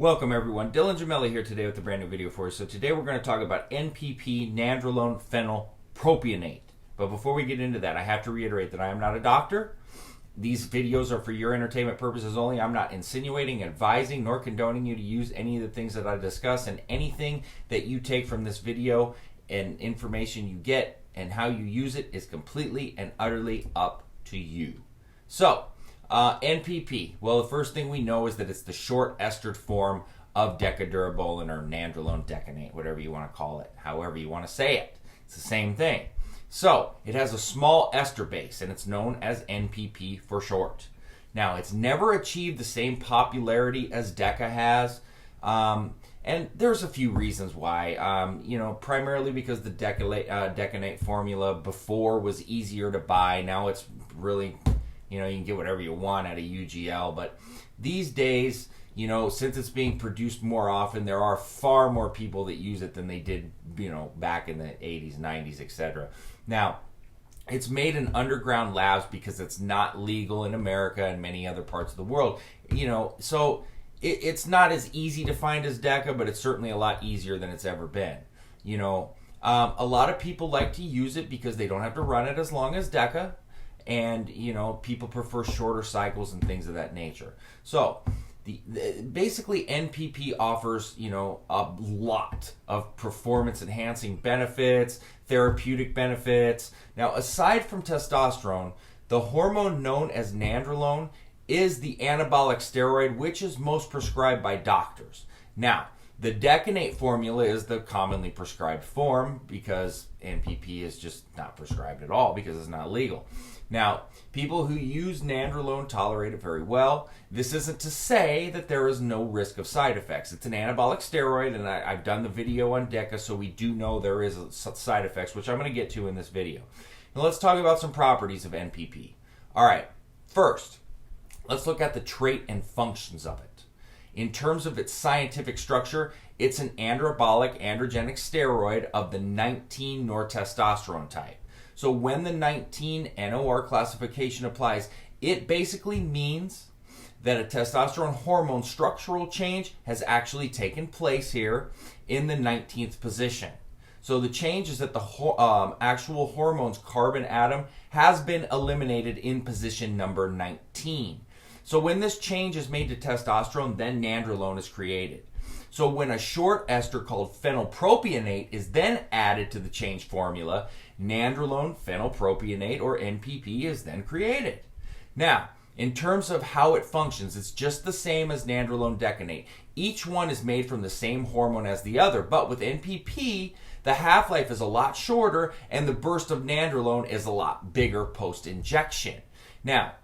Welcome everyone, Dylan Gemelli here today with a brand new video for you. So today we're going to talk about NPP, nandrolone phenylpropionate. But before we get into that, I have to reiterate that I am not a doctor. These videos are for your entertainment purposes only. I'm not insinuating, advising, nor condoning you to use any of the things that I discuss, and anything that you take from this video and information you get and how you use it is completely and utterly up to you. So, NPP. Well, the first thing we know is that it's the short estered form of decadurabolin or nandrolone decanate, whatever you want to call it, however you want to say it. It's the same thing. So, it has a small ester base, and it's known as NPP for short. Now, it's never achieved the same popularity as Deca has, and there's a few reasons why. Primarily because the decanate formula before was easier to buy. Now it's really... you can get whatever you want out of UGL, but these days, since it's being produced more often, there are far more people that use it than they did, back in the 80s, 90s, etc. Now, it's made in underground labs because it's not legal in America and many other parts of the world, so it's not as easy to find as Deca, but it's certainly a lot easier than it's ever been. A lot of people like to use it because they don't have to run it as long as Deca. And, people prefer shorter cycles and things of that nature. So, basically NPP offers, a lot of performance-enhancing benefits, therapeutic benefits. Now, aside from testosterone, the hormone known as nandrolone is the anabolic steroid, which is most prescribed by doctors. Now, the decanate formula is the commonly prescribed form because NPP is just not prescribed at all because it's not legal. Now, people who use nandrolone tolerate it very well. This isn't to say that there is no risk of side effects. It's an anabolic steroid, and I've done the video on Deca, so we do know there is side effects, which I'm going to get to in this video. Now, let's talk about some properties of NPP. All right, first, let's look at the trait and functions of it. In terms of its scientific structure, it's an androgenic steroid of the 19-nortestosterone type. So when the 19 NOR classification applies, it basically means that a testosterone hormone structural change has actually taken place here in the 19th position. So the change is that the actual hormone's carbon atom has been eliminated in position number 19. So when this change is made to testosterone, then nandrolone is created. So when a short ester called phenylpropionate is then added to the change formula, nandrolone phenylpropionate, or NPP, is then created. Now, in terms of how it functions, it's just the same as nandrolone decanate. Each one is made from the same hormone as the other, but with NPP, the half-life is a lot shorter and the burst of nandrolone is a lot bigger post-injection. Now,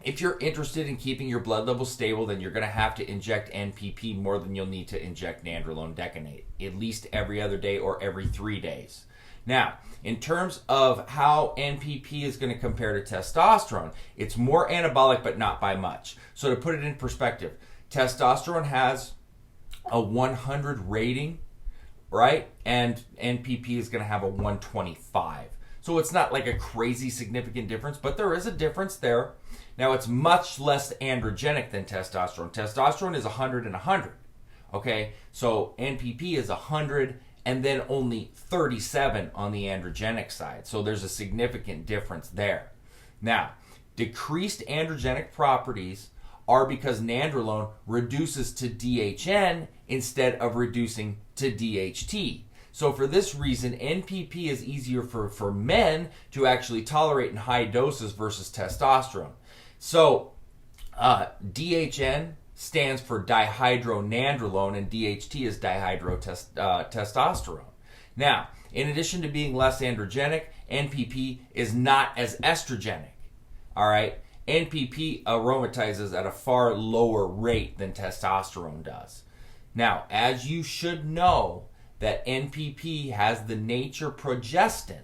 if you're interested in keeping your blood levels stable, then you're going to have to inject NPP more than you'll need to inject nandrolone decanate, at least every other day or every 3 days. Now, in terms of how NPP is going to compare to testosterone, it's more anabolic but not by much. So to put it in perspective, testosterone has a 100 rating, right? And NPP is going to have a 125. So it's not like a crazy significant difference, but there is a difference there. Now, it's much less androgenic than testosterone. Testosterone is 100 and 100, okay? So NPP is 100 and then only 37 on the androgenic side. So there's a significant difference there. Now, decreased androgenic properties are because nandrolone reduces to DHN instead of reducing to DHT. So for this reason, NPP is easier for men to actually tolerate in high doses versus testosterone. So DHN stands for dihydronandrolone, and DHT is dihydrotestosterone. Now, in addition to being less androgenic, NPP is not as estrogenic. All right, NPP aromatizes at a far lower rate than testosterone does. Now, as you should know, that NPP has the nature progestin,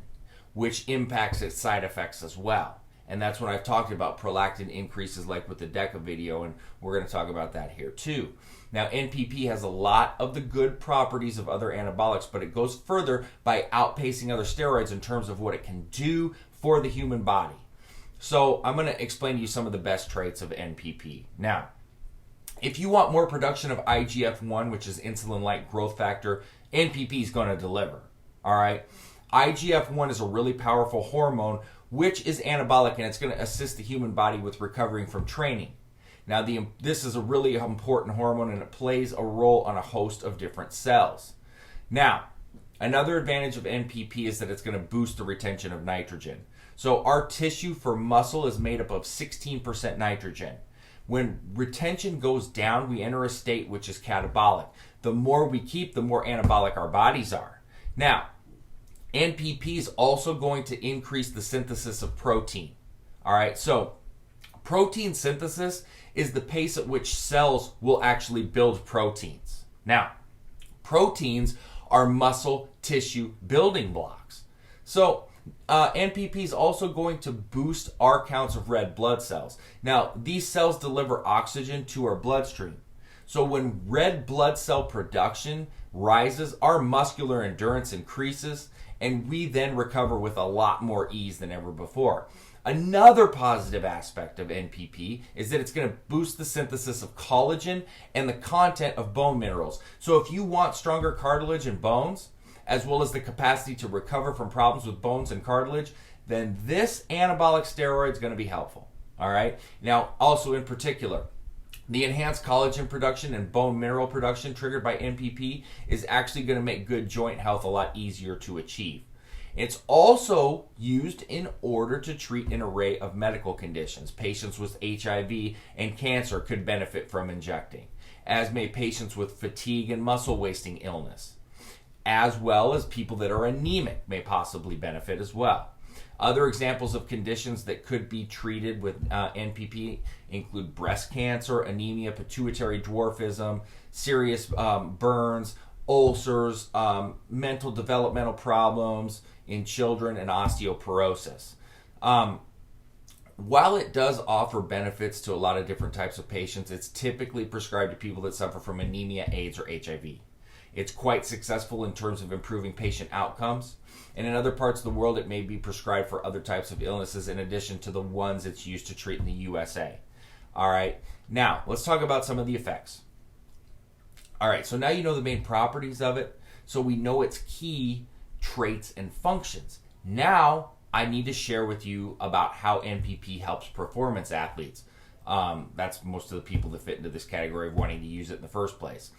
which impacts its side effects as well. And that's when I've talked about prolactin increases like with the Deca video, and we're going to talk about that here too. Now, NPP has a lot of the good properties of other anabolics, but it goes further by outpacing other steroids in terms of what it can do for the human body. So I'm going to explain to you some of the best traits of NPP. Now, If you want more production of IGF-1, which is insulin-like growth factor, NPP is going to deliver. All right. IGF-1 is a really powerful hormone, which is anabolic, and it's going to assist the human body with recovering from training. Now, this is a really important hormone, and it plays a role on a host of different cells. Now, another advantage of NPP is that it's going to boost the retention of nitrogen. So our tissue for muscle is made up of 16% nitrogen. When retention goes down, we enter a state which is catabolic. The more we keep, the more anabolic our bodies are. Now, NPP is also going to increase the synthesis of protein. All right, so protein synthesis is the pace at which cells will actually build proteins. Now, proteins are muscle tissue building blocks. So NPP is also going to boost our counts of red blood cells. Now, these cells deliver oxygen to our bloodstream. So when red blood cell production rises, our muscular endurance increases, and we then recover with a lot more ease than ever before. Another positive aspect of NPP is that it's going to boost the synthesis of collagen and the content of bone minerals. So if you want stronger cartilage and bones, as well as the capacity to recover from problems with bones and cartilage, then this anabolic steroid is going to be helpful. All right. Now, also in particular, the enhanced collagen production and bone mineral production triggered by NPP is actually going to make good joint health a lot easier to achieve. It's also used in order to treat an array of medical conditions. Patients with HIV and cancer could benefit from injecting, as may patients with fatigue and muscle wasting illness, as well as people that are anemic may possibly benefit as well. Other examples of conditions that could be treated with NPP include breast cancer, anemia, pituitary dwarfism, serious burns, ulcers, mental developmental problems in children, and osteoporosis. While it does offer benefits to a lot of different types of patients, it's typically prescribed to people that suffer from anemia, AIDS, or HIV. It's quite successful in terms of improving patient outcomes. And in other parts of the world, it may be prescribed for other types of illnesses in addition to the ones it's used to treat in the USA. All right. Now, let's talk about some of the effects. All right. So now you know the main properties of it. So we know its key traits and functions. Now, I need to share with you about how NPP helps performance athletes. That's most of the people that fit into this category of wanting to use it in the first place.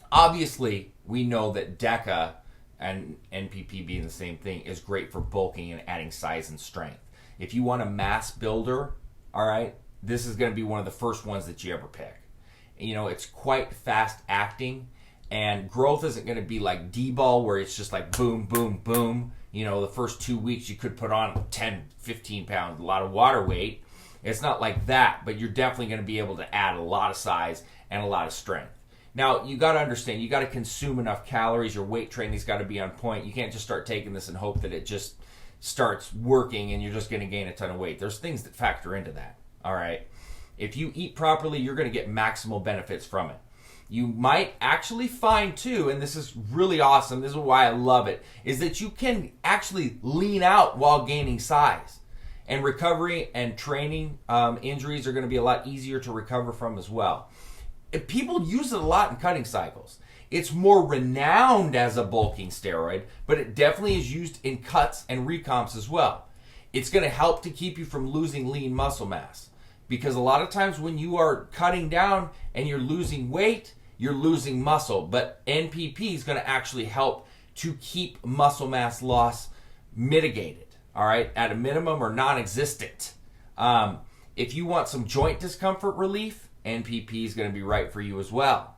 Obviously, we know that DECA and NPP being the same thing is great for bulking and adding size and strength. If you want a mass builder, all right, this is going to be one of the first ones that you ever pick. You know, it's quite fast acting, and growth isn't going to be like D-ball where it's just like boom, boom, boom. You know, the first 2 weeks you could put on 10, 15 pounds, a lot of water weight. It's not like that, but you're definitely going to be able to add a lot of size and a lot of strength. Now, you got to understand, you got to consume enough calories. Your weight training's got to be on point. You can't just start taking this and hope that it just starts working and you're just going to gain a ton of weight. There's things that factor into that, all right? If you eat properly, you're going to get maximal benefits from it. You might actually find, too, and this is really awesome, this is why I love it, is that you can actually lean out while gaining size. And recovery and training injuries are going to be a lot easier to recover from as well. People use it a lot in cutting cycles. It's more renowned as a bulking steroid, but it definitely is used in cuts and recomps as well. It's going to help to keep you from losing lean muscle mass, because a lot of times when you are cutting down and you're losing weight, you're losing muscle, but NPP is going to actually help to keep muscle mass loss mitigated, all right, at a minimum or non-existent. If you want some joint discomfort relief, NPP is going to be right for you as well.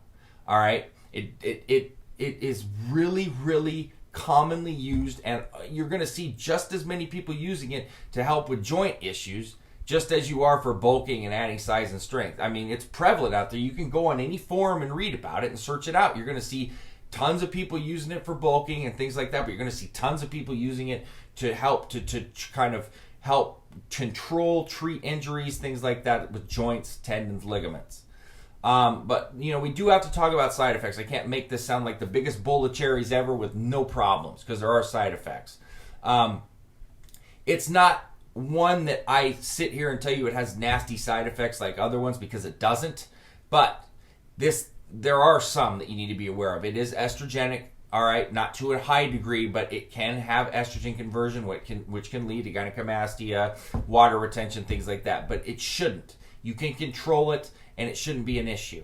All right, it is really, really commonly used, and you're going to see just as many people using it to help with joint issues, just as you are for bulking and adding size and strength. I mean, it's prevalent out there. You can go on any forum and read about it and search it out. You're going to see tons of people using it for bulking and things like that, but you're going to see tons of people using it to help to kind of help control, treat injuries, things like that with joints, tendons, ligaments. But, you know, we do have to talk about side effects. I can't make this sound like the biggest bowl of cherries ever with no problems, because there are side effects. It's not one that I sit here and tell you it has nasty side effects like other ones, because it doesn't. But there are some that you need to be aware of. It is estrogenic, all right, not to a high degree, but it can have estrogen conversion, which can lead to gynecomastia, water retention, things like that. But it shouldn't. You can control it, and it shouldn't be an issue.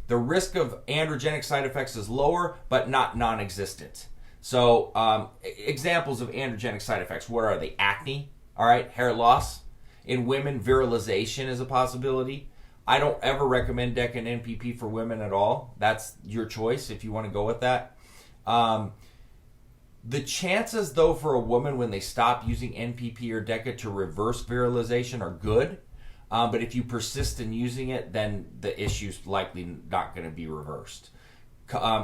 The risk of androgenic side effects is lower, but not non-existent. So examples of androgenic side effects, what are they? Acne, all right, hair loss. In women, virilization is a possibility. I don't ever recommend DECA and NPP for women at all. That's your choice if you want to go with that. The chances, though, for a woman when they stop using NPP or DECA to reverse virilization are good. But if you persist in using it, then the issue's likely not going to be reversed.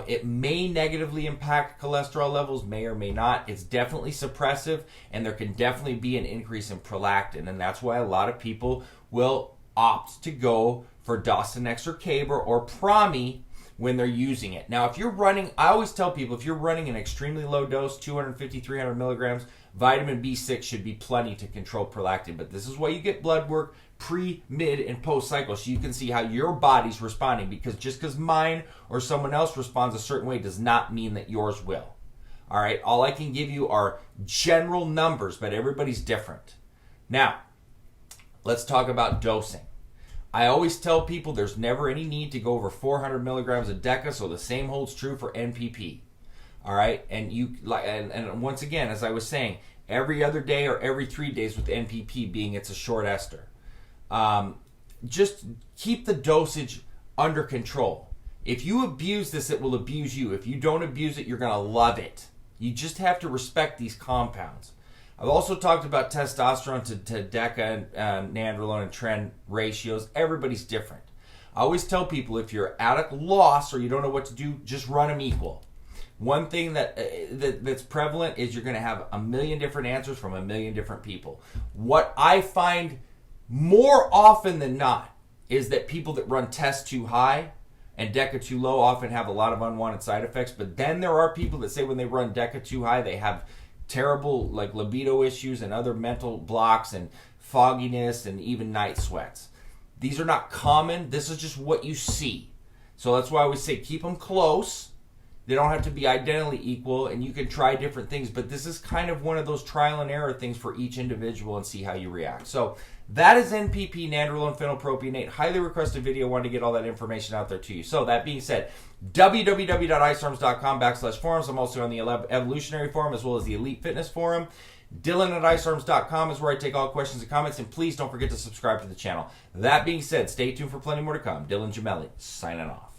It may negatively impact cholesterol levels, may or may not. It's definitely suppressive, and there can definitely be an increase in prolactin, and that's why a lot of people will opt to go for Dostinex or Caber or Promi when they're using it. Now, if you're running, I always tell people, if you're running an extremely low dose, 250, 300 milligrams, vitamin B6 should be plenty to control prolactin. But this is why you get blood work pre, mid, and post cycle, so you can see how your body's responding, because just because mine or someone else responds a certain way does not mean that yours will. All right, all I can give you are general numbers, but everybody's different. Now, let's talk about dosing. I always tell people there's never any need to go over 400 milligrams of DECA, so the same holds true for NPP. All right, and once again, as I was saying, every other day or every 3 days with NPP, being it's a short ester. Just keep the dosage under control. If you abuse this, it will abuse you. If you don't abuse it, you're going to love it. You just have to respect these compounds. I've also talked about testosterone to DECA and nandrolone and tren ratios. Everybody's different. I always tell people, if you're at a loss or you don't know what to do, just run them equal. One thing that's prevalent is you're going to have a million different answers from a million different people. What I find more often than not is that people that run test too high and DECA too low often have a lot of unwanted side effects. But then there are people that say when they run DECA too high, they have terrible like libido issues and other mental blocks and fogginess and even night sweats. These are not common. This is just what you see. So that's why we say keep them close. They don't have to be identically equal, and you can try different things, but this is kind of one of those trial and error things for each individual and see how you react. So that is NPP, nandrolone phenylpropionate. Highly requested video. Wanted to get all that information out there to you. So that being said, www.icearms.com/forums. I'm also on the Evolutionary Forum as well as the Elite Fitness Forum. Dylan@icearms.com is where I take all questions and comments, and please don't forget to subscribe to the channel. That being said, stay tuned for plenty more to come. Dylan Gemelli, signing off.